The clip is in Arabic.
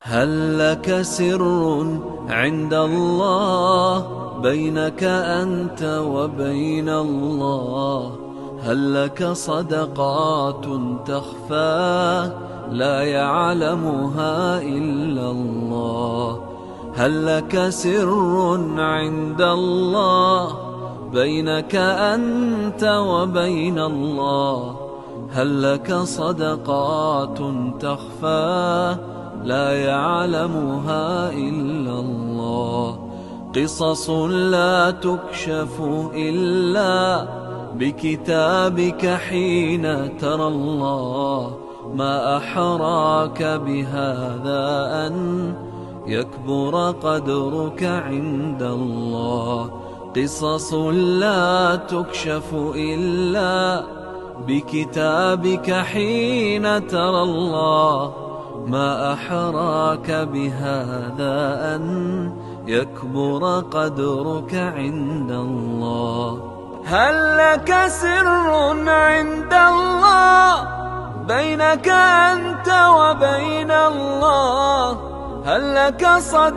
هل لك سر عند الله بينك أنت وبين الله؟ هل لك صدقات تخفى لا يعلمها إلا الله؟ هل لك سر عند الله بينك أنت وبين الله؟ هل لك صدقات تخفى لا يعلمها إلا الله؟ قصص لا تكشف إلا بكتابك حين ترى الله. ما أحراك بهذا أن يكبر قدرك عند الله. قصص لا تكشف إلا بكتابك حين ترى الله. ما أحراك بهذا أن يكبر قدرك عند الله. هل لك سر عند الله بينك أنت وبين الله؟ هل لك صدق